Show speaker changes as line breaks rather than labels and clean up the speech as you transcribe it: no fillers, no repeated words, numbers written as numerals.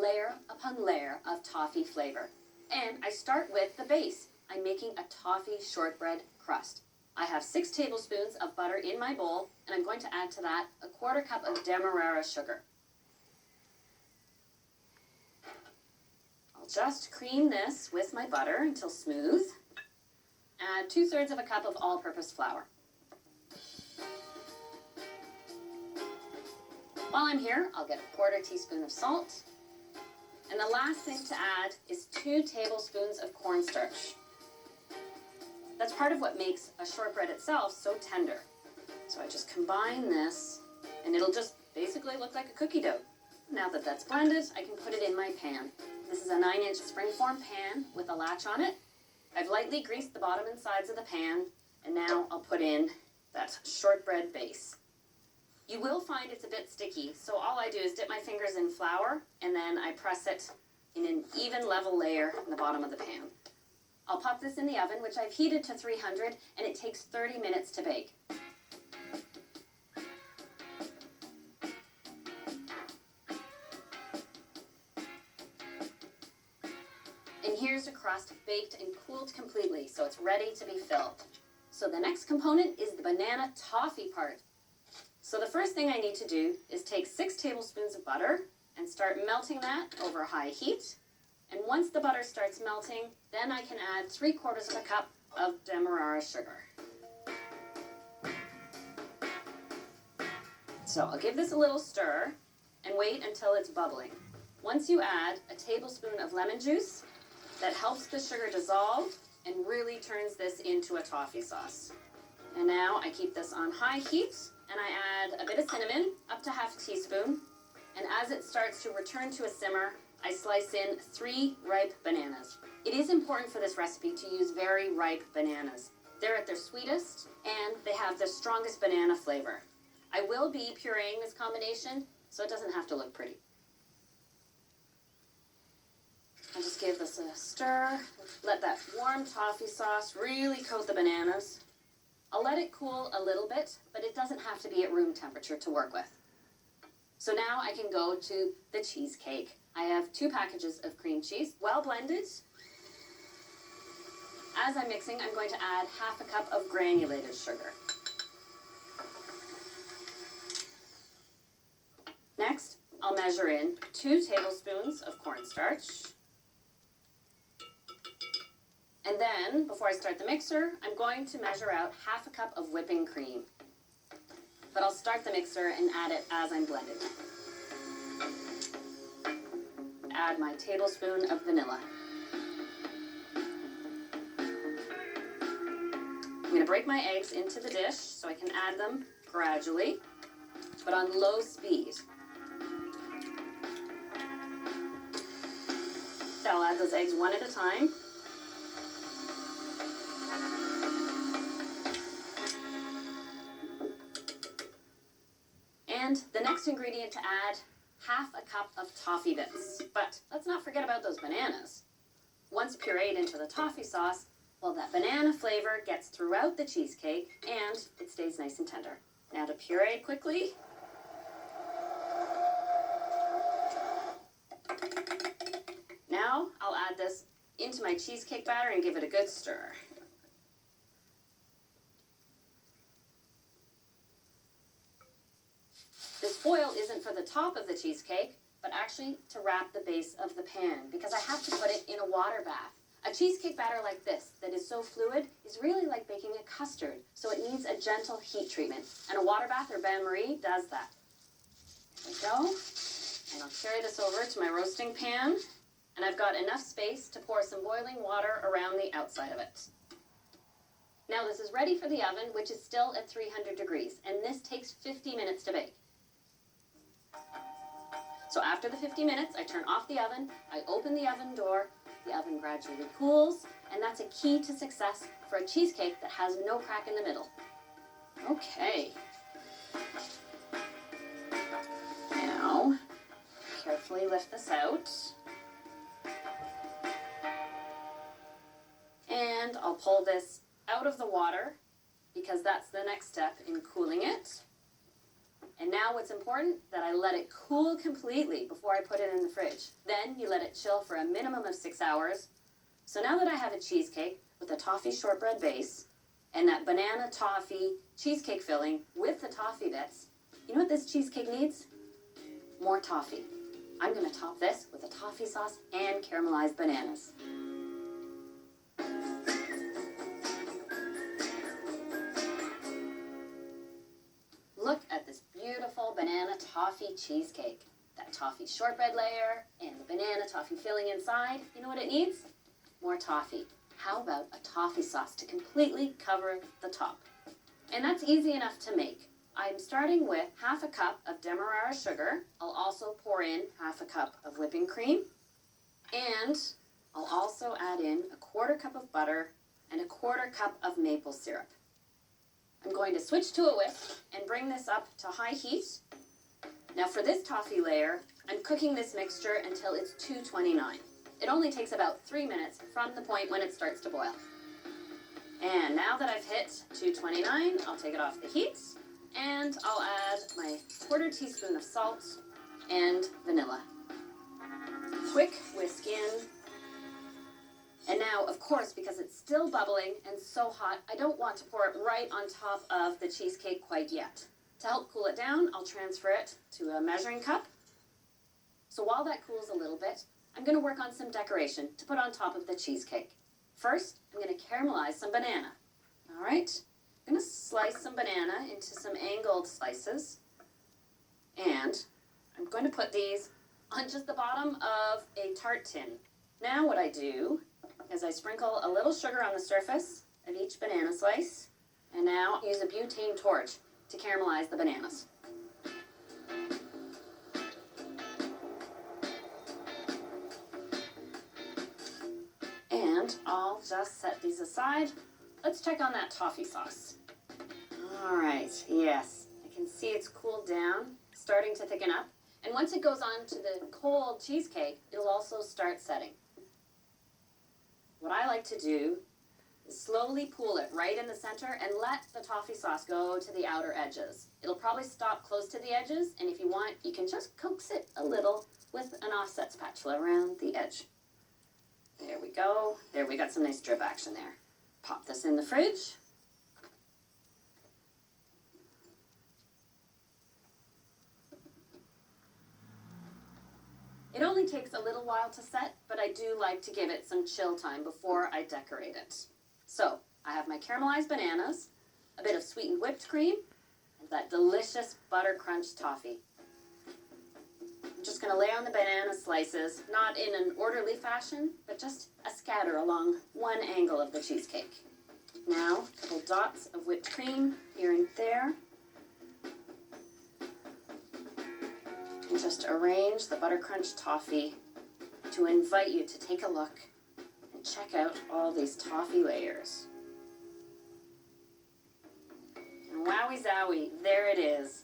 layer upon layer of toffee flavor. And I start with the base. I'm making a toffee shortbread crust. I have 6 tablespoons of butter in my bowl, and I'm going to add to that a 1/4 cup of demerara sugar. I'll just cream this with my butter until smooth. Add 2/3 of a cup of all-purpose flour. While I'm here, I'll get a 1/4 teaspoon of salt. And the last thing to add is 2 tablespoons of cornstarch. That's part of what makes a shortbread itself so tender. So I just combine this, and it'll just basically look like a cookie dough. Now that that's blended, I can put it in my pan. This is a 9-inch springform pan with a latch on it. I've lightly greased the bottom and sides of the pan, and now I'll put in that shortbread base. You will find it's a bit sticky, so all I do is dip my fingers in flour, and then I press it in an even level layer in the bottom of the pan. I'll pop this in the oven, which I've heated to 300, and it takes 30 minutes to bake. And here's a crust baked and cooled completely, so it's ready to be filled. So the next component is the banana toffee part. So the first thing I need to do is take 6 tablespoons of butter and start melting that over high heat. And once the butter starts melting, then I can add 3/4 of a cup of demerara sugar. So I'll give this a little stir and wait until it's bubbling. Once you add a tablespoon of lemon juice, that helps the sugar dissolve and really turns this into a toffee sauce. And now I keep this on high heat, and I add a bit of cinnamon, up to 1/2 teaspoon. And as it starts to return to a simmer, I slice in 3 ripe bananas. It is important for this recipe to use very ripe bananas. They're at their sweetest, and they have the strongest banana flavor. I will be pureeing this combination, so it doesn't have to look pretty. I'll just give this a stir. Let that warm toffee sauce really coat the bananas. I'll let it cool a little bit, but it doesn't have to be at room temperature to work with. So now I can go to the cheesecake. I have 2 packages of cream cheese, well blended. As I'm mixing, I'm going to add 1/2 cup of granulated sugar. Next, I'll measure in 2 tablespoons of cornstarch. And then, before I start the mixer, I'm going to measure out 1/2 cup of whipping cream. But I'll start the mixer and add it as I'm blending. Add my tablespoon of vanilla. I'm going to break my eggs into the dish so I can add them gradually, but on low speed. So I'll add those eggs one at a time. And the next ingredient to add, 1/2 cup of toffee bits. But let's not forget about those bananas. Once pureed into the toffee sauce, well, that banana flavor gets throughout the cheesecake and it stays nice and tender. Now to puree quickly. Now I'll add this into my cheesecake batter and give it a good stir. This foil isn't for the top of the cheesecake, but actually to wrap the base of the pan, because I have to put it in a water bath. A cheesecake batter like this, that is so fluid, is really like baking a custard, so it needs a gentle heat treatment. And a water bath or bain-marie does that. There we go. And I'll carry this over to my roasting pan, and I've got enough space to pour some boiling water around the outside of it. Now this is ready for the oven, which is still at 300 degrees, and this takes 50 minutes to bake. So after the 50 minutes, I turn off the oven, I open the oven door, the oven gradually cools, and that's a key to success for a cheesecake that has no crack in the middle. Okay. Now, carefully lift this out. And I'll pull this out of the water because that's the next step in cooling it. And now what's important, that I let it cool completely before I put it in the fridge. Then you let it chill for a minimum of 6 hours. So now that I have a cheesecake with a toffee shortbread base and that banana toffee cheesecake filling with the toffee bits, you know what this cheesecake needs? More toffee. I'm gonna top this with a toffee sauce and caramelized bananas. Look at this beautiful banana toffee cheesecake. That toffee shortbread layer and the banana toffee filling inside. You know what it needs? More toffee. How about a toffee sauce to completely cover the top? And that's easy enough to make. I'm starting with half a cup of Demerara sugar. I'll also pour in half a cup of whipping cream. And I'll also add in a 1/4 cup of butter and a 1/4 cup of maple syrup. I'm going to switch to a whisk and bring this up to high heat. Now for this toffee layer, I'm cooking this mixture until it's 229. It only takes about 3 minutes from the point when it starts to boil. And now that I've hit 229, I'll take it off the heat and I'll add my 1/4 teaspoon of salt and vanilla. Quick whisk in. And now, of course, because it's still bubbling and so hot, I don't want to pour it right on top of the cheesecake quite yet. To help cool it down, I'll transfer it to a measuring cup. So while that cools a little bit, I'm going to work on some decoration to put on top of the cheesecake. First, I'm going to caramelize some banana. All right, I'm going to slice some banana into some angled slices. And I'm going to put these on just the bottom of a tart tin. Now what I do is I sprinkle a little sugar on the surface of each banana slice, and now use a butane torch to caramelize the bananas. And I'll just set these aside. Let's check on that toffee sauce. All right, yes, I can see it's cooled down, starting to thicken up. And once it goes on to the cold cheesecake, it'll also start setting. What I like to do is slowly pool it right in the center and let the toffee sauce go to the outer edges. It'll probably stop close to the edges, and if you want, you can just coax it a little with an offset spatula around the edge. There we go. There, we got some nice drip action there. Pop this in the fridge. It only takes a little while to set, but I do like to give it some chill time before I decorate it. So, I have my caramelized bananas, a bit of sweetened whipped cream, and that delicious butter crunch toffee. I'm just going to lay on the banana slices, not in an orderly fashion, but just a scatter along one angle of the cheesecake. Now, a couple dots of whipped cream here and there. And just arrange the butter crunch toffee to invite you to take a look and check out all these toffee layers. And wowie zowie, there it is.